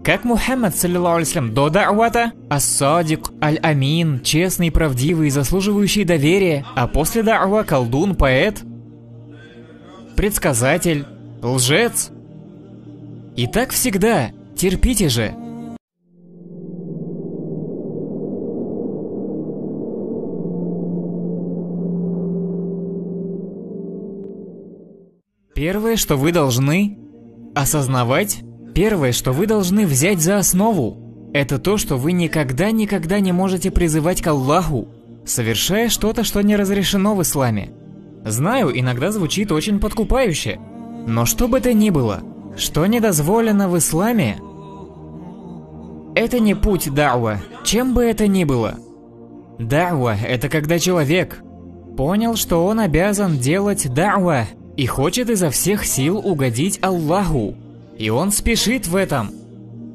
Как Мухаммад, саллиллаху алейхи до да'вата, ас-садик, аль-амин, честный, правдивый, заслуживающий доверия, а после да'ва колдун, поэт, предсказатель, лжец. И так всегда, терпите же. Первое, что вы должны осознавать, первое, что вы должны взять за основу, это то, что вы никогда не можете призывать к Аллаху, совершая что-то, что не разрешено в исламе. Знаю, иногда звучит очень подкупающе, но что бы то ни было, что не дозволено в исламе, это не путь да'ва, чем бы это ни было. Да'ва – это когда человек понял, что он обязан делать да'ва и хочет изо всех сил угодить Аллаху. И он спешит в этом.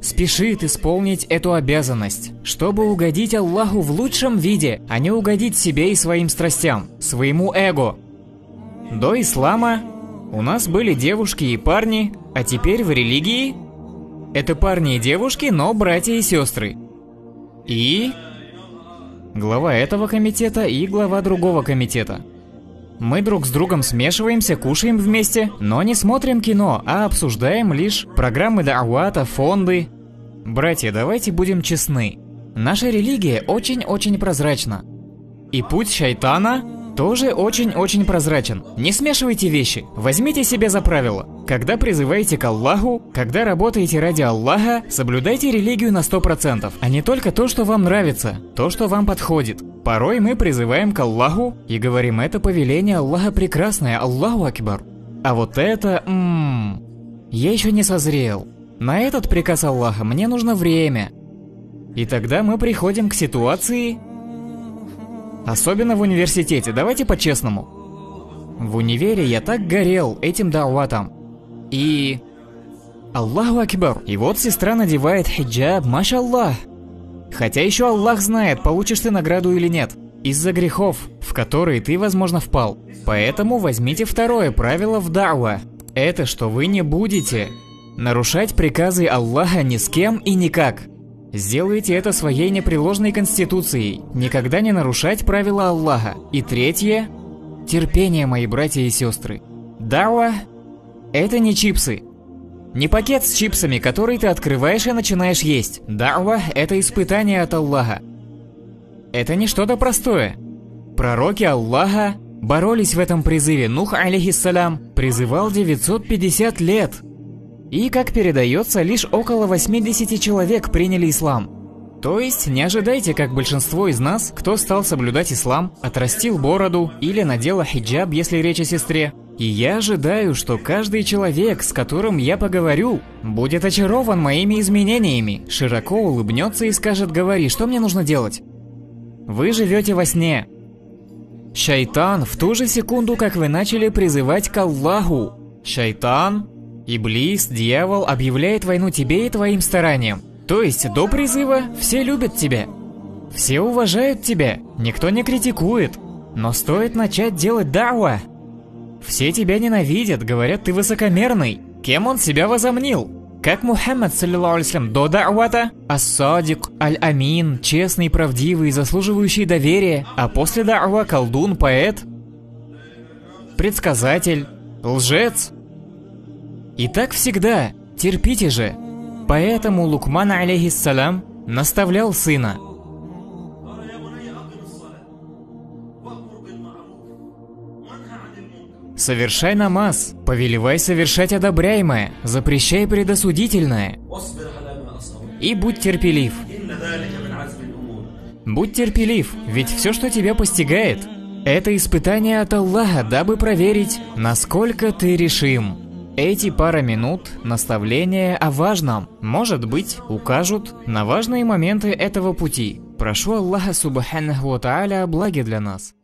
Спешит исполнить эту обязанность, чтобы угодить Аллаху в лучшем виде, а не угодить себе и своим страстям, своему эго. До ислама у нас были девушки и парни, а теперь в религии это парни и девушки, но братья и сестры. И глава этого комитета и глава другого комитета. Мы друг с другом смешиваемся, кушаем вместе, но не смотрим кино, а обсуждаем лишь программы да'вата, фонды. Братья, давайте будем честны. Наша религия очень-очень прозрачна. И путь шайтана тоже очень-очень прозрачен. Не смешивайте вещи, возьмите себе за правило. Когда призываете к Аллаху, когда работаете ради Аллаха, соблюдайте религию на 100%, а не только то, что вам нравится, то, что вам подходит. Порой мы призываем к Аллаху и говорим, это повеление Аллаха прекрасное, Аллаху Акбар. А вот это, я еще не созрел. На этот приказ Аллаха мне нужно время. И тогда мы приходим к ситуации, особенно в университете, давайте по-честному. В универе я так горел этим да'ватом. И Аллаху Акбар. И вот сестра надевает хиджаб, машаллах. Хотя еще Аллах знает, получишь ты награду или нет. Из-за грехов, в которые ты, возможно, впал. Поэтому возьмите второе правило в да'ва. Это что вы не будете нарушать приказы Аллаха ни с кем и никак. Сделайте это своей непреложной конституцией. Никогда не нарушать правила Аллаха. И третье. Терпение, мои братья и сестры. Да'ва – это не чипсы. Не пакет с чипсами, который ты открываешь и начинаешь есть. Да'ва – это испытание от Аллаха. Это не что-то простое. Пророки Аллаха боролись в этом призыве. Нух, алейхиссалям, призывал 950 лет. И, как передается, лишь около 80 человек приняли ислам. То есть, не ожидайте, как большинство из нас, кто стал соблюдать ислам, отрастил бороду или надела хиджаб, если речь о сестре. И я ожидаю, что каждый человек, с которым я поговорю, будет очарован моими изменениями, широко улыбнется и скажет: говори, что мне нужно делать? Вы живете во сне. Шайтан в ту же секунду, как вы начали призывать к Аллаху. Шайтан, Иблис, дьявол объявляет войну тебе и твоим стараниям. То есть до призыва все любят тебя. Все уважают тебя, никто не критикует. Но стоит начать делать да'ва, все тебя ненавидят, говорят, ты высокомерный. Кем он себя возомнил? Как Мухаммад, саллиллаху алейхи до да'вата, ас-садик, аль-амин, честный, правдивый, заслуживающий доверия, а после да'ва колдун, поэт, предсказатель, лжец. И так всегда, терпите же. Поэтому Лукман, алейхиссалям, наставлял сына: совершай намаз, повелевай совершать одобряемое, запрещай предосудительное. И будь терпелив. Будь терпелив, ведь все, что тебя постигает, это испытание от Аллаха, дабы проверить, насколько ты решим. Эти пара минут наставления о важном, может быть, укажут на важные моменты этого пути. Прошу Аллаха субханаху ва тааля о благе для нас.